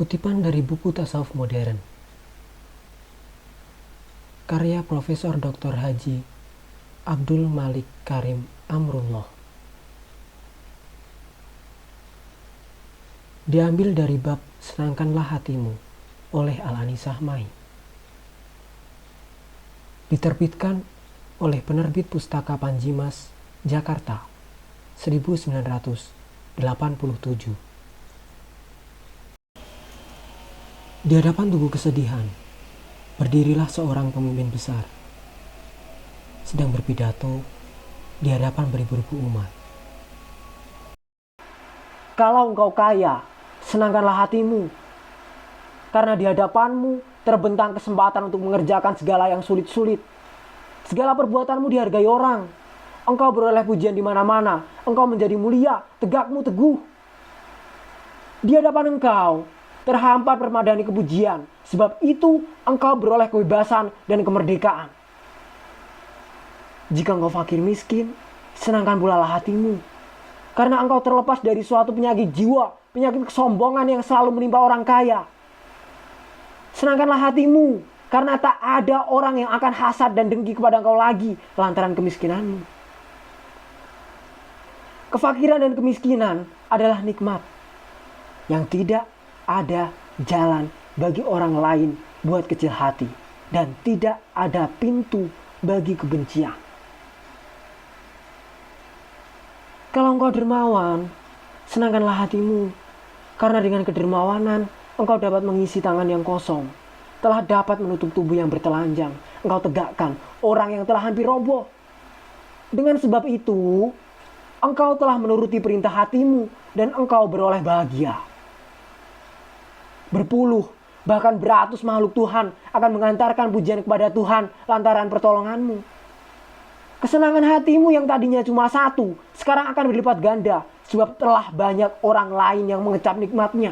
Kutipan dari buku Tasawuf Modern, karya Profesor Dr. Haji Abdul Malik Karim Amrullah. Diambil dari bab Senangkanlah Hatimu oleh Al-Anisah Mai. Diterbitkan oleh Penerbit Pustaka Panjimas, Jakarta, 1987. Di hadapan tugu kesedihan, berdirilah seorang pemimpin besar, sedang berpidato di hadapan beribu-ribu umat. Kalau engkau kaya, senangkanlah hatimu, karena di hadapanmu terbentang kesempatan untuk mengerjakan segala yang sulit-sulit. Segala perbuatanmu dihargai orang. Engkau beroleh pujian di mana-mana. Engkau menjadi mulia, tegakmu teguh. Di hadapan engkau terhampar permadani kepujian, sebab itu engkau beroleh kebebasan dan kemerdekaan. Jika engkau fakir miskin, senangkan pula hatimu, karena engkau terlepas dari suatu penyakit jiwa, penyakit kesombongan yang selalu menimpa orang kaya. Senangkanlah hatimu, karena tak ada orang yang akan hasad dan dengki kepada engkau lagi lantaran kemiskinanmu. Kefakiran dan kemiskinan adalah nikmat yang tidak ada jalan bagi orang lain buat kecil hati, dan tidak ada pintu bagi kebencian. Kalau engkau dermawan, senangkanlah hatimu, karena dengan kedermawanan engkau dapat mengisi tangan yang kosong, telah dapat menutup tubuh yang bertelanjang, engkau tegakkan orang yang telah hampir roboh. Dengan sebab itu, engkau telah menuruti perintah hatimu dan engkau beroleh bahagia. Berpuluh, bahkan beratus makhluk Tuhan akan mengantarkan pujian kepada Tuhan lantaran pertolonganmu. Kesenangan hatimu yang tadinya cuma satu, sekarang akan berlipat ganda, sebab telah banyak orang lain yang mengecap nikmatnya.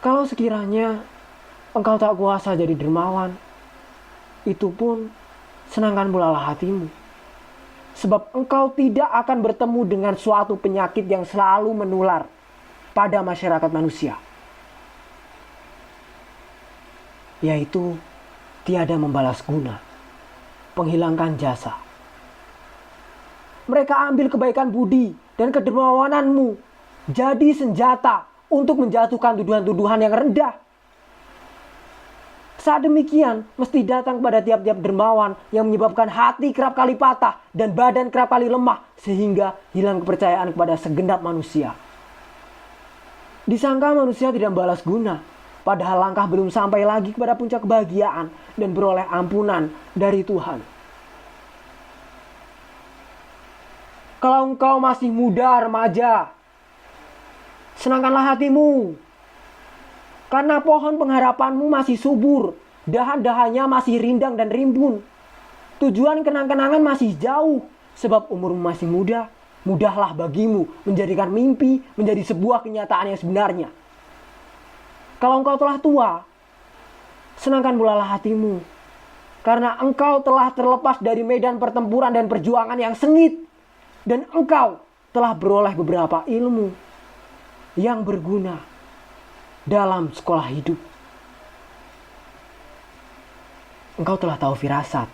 Kalau sekiranya engkau tak kuasa jadi dermawan, itu pun senangkan pula hatimu. Sebab engkau tidak akan bertemu dengan suatu penyakit yang selalu menular pada masyarakat manusia, yaitu tiada membalas guna, penghilangkan jasa. Mereka ambil kebaikan budi dan kedermawananmu jadi senjata untuk menjatuhkan tuduhan-tuduhan yang rendah. Saat demikian, mesti datang kepada tiap-tiap dermawan yang menyebabkan hati kerap kali patah dan badan kerap kali lemah, sehingga hilang kepercayaan kepada segenap manusia. Disangka manusia tidak membalas guna, padahal langkah belum sampai lagi kepada puncak kebahagiaan dan beroleh ampunan dari Tuhan. Kalau engkau masih muda remaja, senangkanlah hatimu, karena pohon pengharapanmu masih subur, dahan-dahannya masih rindang dan rimbun. Tujuan kenang-kenangan masih jauh, sebab umurmu masih muda. Mudahlah bagimu menjadikan mimpi menjadi sebuah kenyataan yang sebenarnya. Kalau engkau telah tua, senangkan pula hatimu, karena engkau telah terlepas dari medan pertempuran dan perjuangan yang sengit, dan engkau telah beroleh beberapa ilmu yang berguna dalam sekolah hidup. Engkau telah tahu firasat,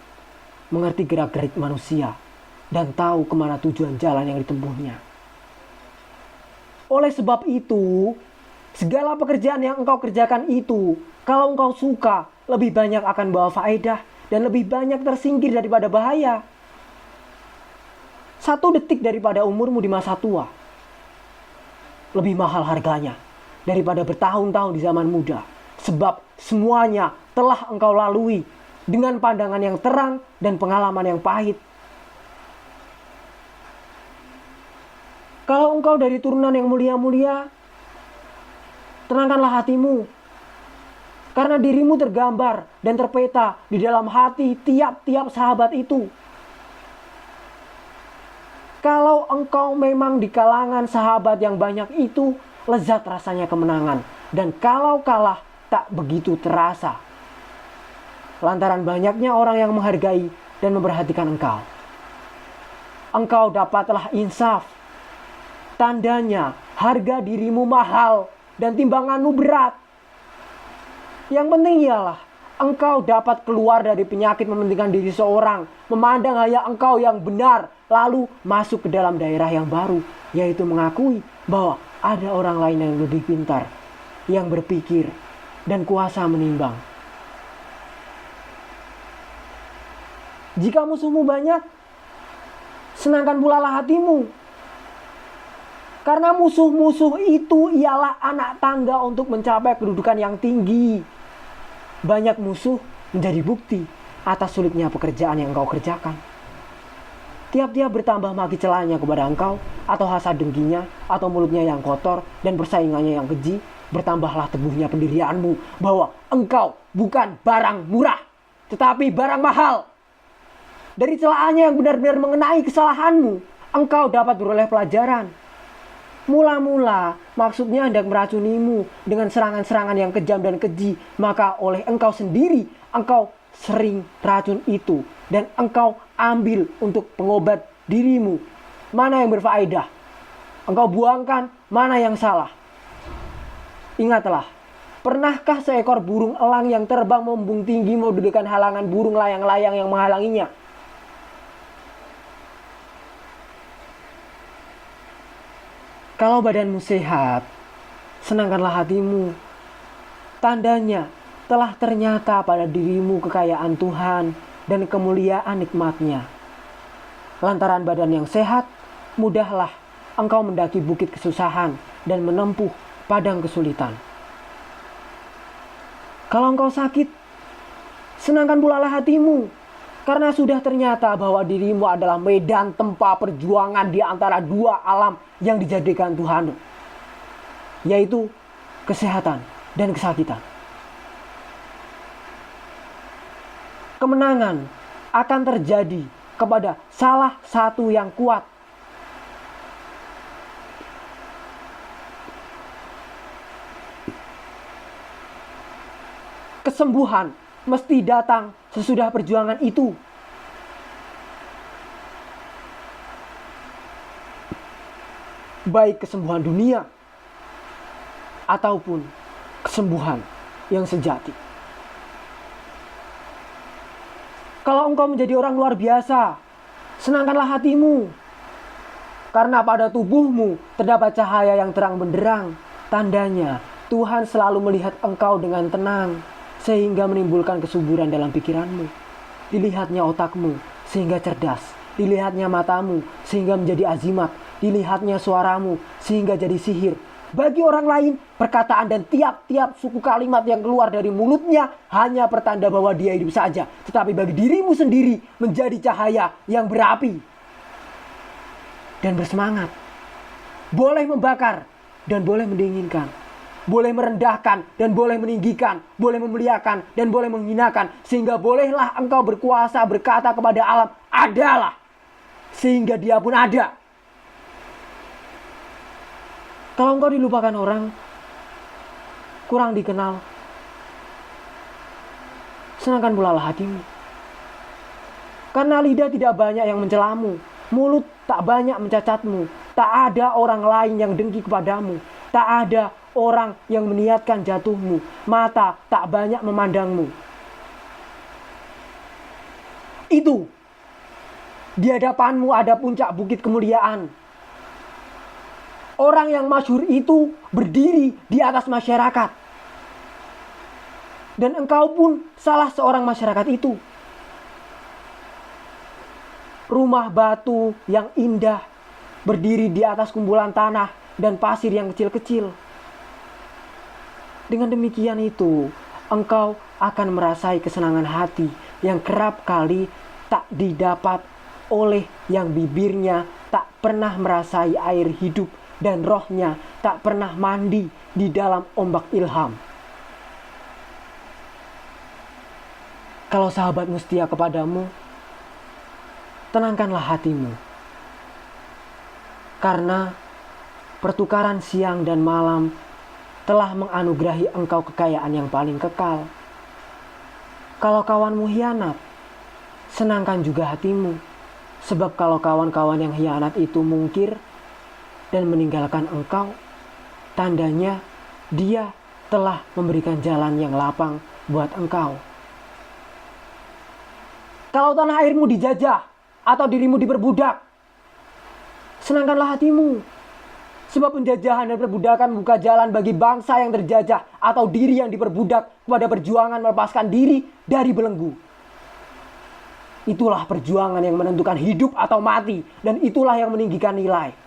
mengerti gerak-gerik manusia, dan tahu kemana tujuan jalan yang ditempuhnya. Oleh sebab itu, segala pekerjaan yang engkau kerjakan itu, kalau engkau suka, lebih banyak akan bawa faedah dan lebih banyak tersingkir daripada bahaya. 1 detik daripada umurmu di masa tua lebih mahal harganya daripada bertahun-tahun di zaman muda, sebab semuanya telah engkau lalui dengan pandangan yang terang dan pengalaman yang pahit. Kalau engkau dari turunan yang mulia-mulia, tenangkanlah hatimu, karena dirimu tergambar dan terpeta di dalam hati tiap-tiap sahabat itu. Kalau engkau memang di kalangan sahabat yang banyak itu, lezat rasanya kemenangan, dan kalau kalah tak begitu terasa, lantaran banyaknya orang yang menghargai dan memperhatikan engkau. Engkau dapatlah insaf, Tandanya harga dirimu mahal dan timbanganmu berat. Yang penting ialah engkau dapat keluar dari penyakit mementingkan diri seorang, memandang hanya engkau yang benar, lalu masuk ke dalam daerah yang baru, yaitu mengakui bahwa ada orang lain yang lebih pintar, yang berpikir dan kuasa menimbang. Jika musuhmu banyak, senangkan pula lah hatimu. Karena musuh-musuh itu ialah anak tangga untuk mencapai kedudukan yang tinggi. Banyak musuh menjadi bukti atas sulitnya pekerjaan yang engkau kerjakan. Tiap-tiap bertambah maki celahnya kepada engkau, atau hasad dengkinya, atau mulutnya yang kotor, dan persaingannya yang keji, bertambahlah teguhnya pendirianmu bahwa engkau bukan barang murah, tetapi barang mahal. Dari celahannya yang benar-benar mengenai kesalahanmu, engkau dapat beroleh pelajaran. Mula-mula maksudnya hendak meracunimu dengan serangan-serangan yang kejam dan keji, maka oleh engkau sendiri engkau sering racun itu dan engkau ambil untuk pengobat dirimu. Mana yang berfaedah? Engkau buangkan, mana yang salah? Ingatlah, pernahkah seekor burung elang yang terbang membung tinggi mendudukan halangan burung layang-layang yang menghalanginya? Kalau badanmu sehat, senangkanlah hatimu. Tandanya telah ternyata pada dirimu kekayaan Tuhan dan kemuliaan nikmat-Nya. Lantaran badan yang sehat, mudahlah engkau mendaki bukit kesusahan dan menempuh padang kesulitan. Kalau engkau sakit, senangkan pula lah hatimu. Karena sudah ternyata bahwa dirimu adalah medan tempa perjuangan di antara dua alam yang dijadikan Tuhan, yaitu kesehatan dan kesakitan. Kemenangan akan terjadi kepada salah satu yang kuat. Kesembuhan mesti datang sesudah perjuangan itu. Baik kesembuhan dunia ataupun kesembuhan yang sejati. Kalau engkau menjadi orang luar biasa, senangkanlah hatimu. Karena pada tubuhmu terdapat cahaya yang terang benderang. Tandanya Tuhan selalu melihat engkau dengan tenang, sehingga menimbulkan kesuburan dalam pikiranmu. Dilihatnya otakmu sehingga cerdas. Dilihatnya matamu sehingga menjadi azimat. Dilihatnya suaramu sehingga jadi sihir. Bagi orang lain, perkataan dan tiap-tiap suku kalimat yang keluar dari mulutnya hanya pertanda bahwa dia hidup saja. Tetapi bagi dirimu sendiri menjadi cahaya yang berapi dan bersemangat. Boleh membakar dan boleh mendinginkan. Boleh merendahkan dan boleh meninggikan, boleh memuliakan dan boleh menghinakan, sehingga bolehlah engkau berkuasa berkata kepada alam, adalah, sehingga dia pun ada. Kalau engkau dilupakan orang, kurang dikenal, senangkan pula lah hatimu. Karena lidah tidak banyak yang mencelamu, mulut tak banyak mencacatmu, tak ada orang lain yang dengki kepadamu, tak ada orang yang meniatkan jatuhmu, mata tak banyak memandangmu. Itu, di hadapanmu ada puncak bukit kemuliaan. Orang yang masyhur itu berdiri di atas masyarakat. Dan engkau pun salah seorang masyarakat itu. Rumah batu yang indah berdiri di atas kumpulan tanah dan pasir yang kecil-kecil. Dengan demikian itu, engkau akan merasai kesenangan hati yang kerap kali tak didapat oleh yang bibirnya tak pernah merasai air hidup dan rohnya tak pernah mandi di dalam ombak ilham. Kalau sahabatmu setia kepadamu, tenangkanlah hatimu. Karena pertukaran siang dan malam telah menganugerahi engkau kekayaan yang paling kekal. Kalau kawanmu hianat, senangkan juga hatimu. Sebab kalau kawan-kawan yang hianat itu mungkir, dan meninggalkan engkau, tandanya Dia telah memberikan jalan yang lapang buat engkau. Kalau tanah airmu dijajah atau dirimu diperbudak, senangkanlah hatimu. Sebab penjajahan dan perbudakan membuka jalan bagi bangsa yang terjajah atau diri yang diperbudak kepada perjuangan melepaskan diri dari belenggu. Itulah perjuangan yang menentukan hidup atau mati, dan itulah yang meninggikan nilai.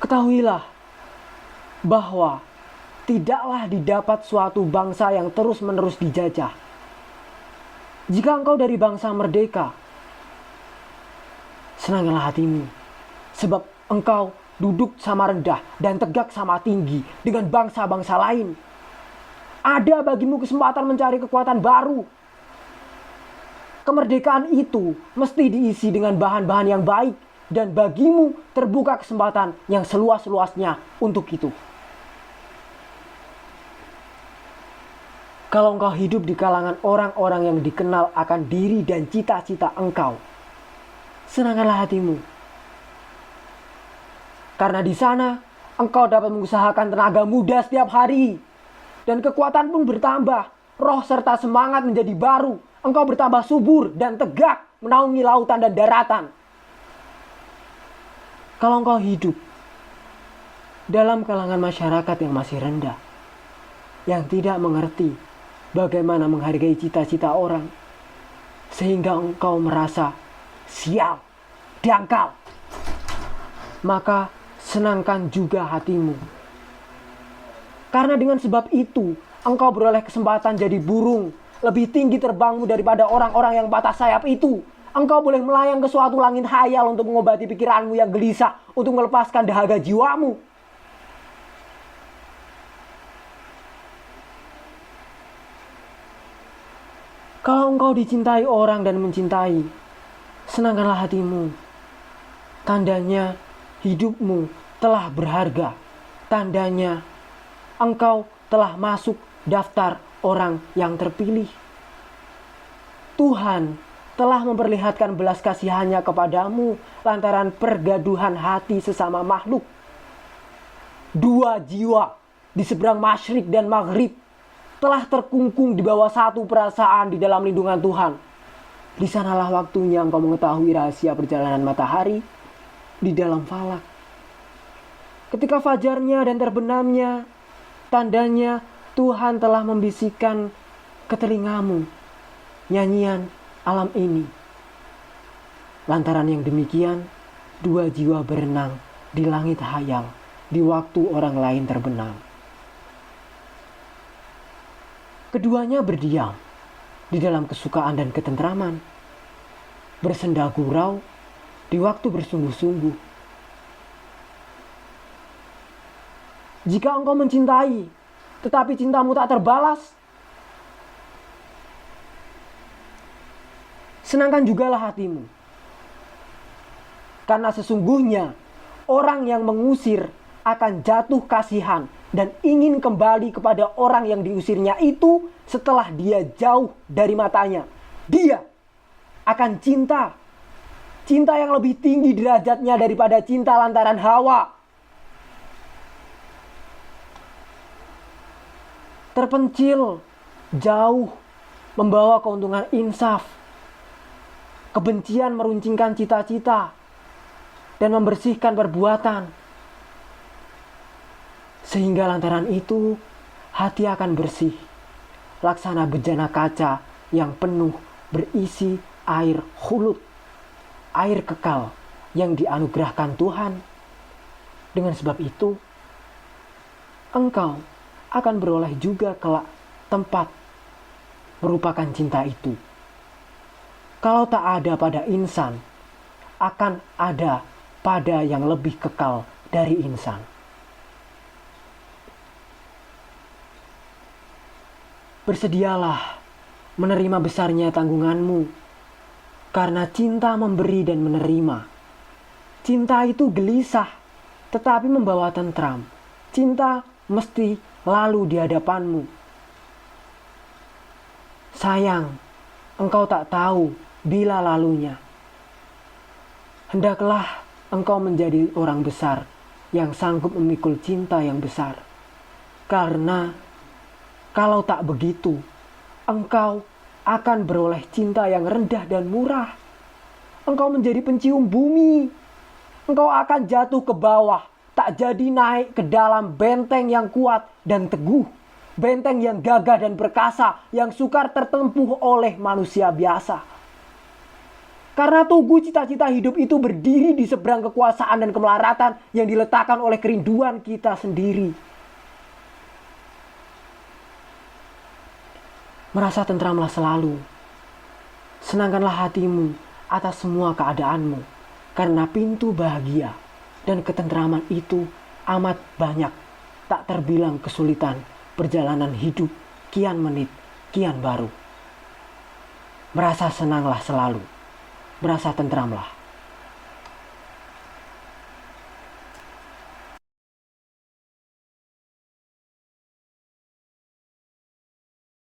Ketahuilah bahwa tidaklah didapat suatu bangsa yang terus-menerus dijajah jika engkau dari bangsa merdeka. Senangkanlah hatimu, sebab engkau duduk sama rendah dan tegak sama tinggi dengan bangsa-bangsa lain. Ada bagimu kesempatan mencari kekuatan baru. Kemerdekaan itu mesti diisi dengan bahan-bahan yang baik, dan bagimu terbuka kesempatan yang seluas-luasnya untuk itu. Kalau engkau hidup di kalangan orang-orang yang dikenal akan diri dan cita-cita engkau, senangkanlah hatimu. Karena di sana engkau dapat mengusahakan tenaga muda setiap hari, dan kekuatan pun bertambah, roh serta semangat menjadi baru. Engkau bertambah subur dan tegak menaungi lautan dan daratan. Kalau engkau hidup dalam kalangan masyarakat yang masih rendah, yang tidak mengerti bagaimana menghargai cita-cita orang, sehingga engkau merasa sial, dangkal, maka senangkan juga hatimu. Karena dengan sebab itu, engkau beroleh kesempatan jadi burung, lebih tinggi terbangmu daripada orang-orang yang patah sayap itu. Engkau boleh melayang ke suatu langit hayal untuk mengobati pikiranmu yang gelisah, untuk melepaskan dahaga jiwamu. Kalau engkau dicintai orang dan mencintai, senangkanlah hatimu. Tandanya hidupmu telah berharga. Tandanya engkau telah masuk daftar orang yang terpilih. Tuhan telah memperlihatkan belas kasihannya kepadamu lantaran pergaduhan hati sesama makhluk. Dua jiwa di seberang masyrik dan maghrib telah terkungkung di bawah satu perasaan di dalam lindungan Tuhan. Di sanalah waktunya engkau mengetahui rahasia perjalanan matahari di dalam falak. Ketika fajarnya dan terbenamnya, tandanya Tuhan telah membisikkan ke telingamu nyanyian alam ini. Lantaran yang demikian, dua jiwa berenang di langit hayal di waktu orang lain terbenam. Keduanya berdiam di dalam kesukaan dan ketentraman, bersenda gurau di waktu bersungguh-sungguh. Jika engkau mencintai, tetapi cintamu tak terbalas, senangkan jugalah hatimu. Karena sesungguhnya orang yang mengusir akan jatuh kasihan dan ingin kembali kepada orang yang diusirnya itu setelah dia jauh dari matanya. Dia akan cinta. Cinta yang lebih tinggi derajatnya daripada cinta lantaran hawa. Terpencil, jauh, membawa keuntungan insaf. Kebencian meruncingkan cita-cita dan membersihkan perbuatan. Sehingga lantaran itu, hati akan bersih, laksana bejana kaca yang penuh berisi air khulut, air kekal yang dianugerahkan Tuhan. Dengan sebab itu, engkau akan beroleh juga kelak tempat merupakan cinta itu. Kalau tak ada pada insan, akan ada pada yang lebih kekal dari insan. Bersedialah menerima besarnya tanggunganmu, karena cinta memberi dan menerima. Cinta itu gelisah, tetapi membawa tentram. Cinta mesti lalu di hadapanmu. Sayang, engkau tak tahu bila lalunya. Hendaklah engkau menjadi orang besar yang sanggup memikul cinta yang besar. Karena kalau tak begitu, engkau akan beroleh cinta yang rendah dan murah. Engkau menjadi pencium bumi. Engkau akan jatuh ke bawah, tak jadi naik ke dalam benteng yang kuat dan teguh. Benteng yang gagah dan perkasa, yang sukar tertempuh oleh manusia biasa. Karena tugu cita-cita hidup itu berdiri di seberang kekuasaan dan kemelaratan yang diletakkan oleh kerinduan kita sendiri. Merasa tentramlah selalu. Senangkanlah hatimu atas semua keadaanmu. Karena pintu bahagia dan ketentraman itu amat banyak. Tak terbilang kesulitan perjalanan hidup kian menit, kian baru. Merasa senanglah selalu. Merasa tentramlah.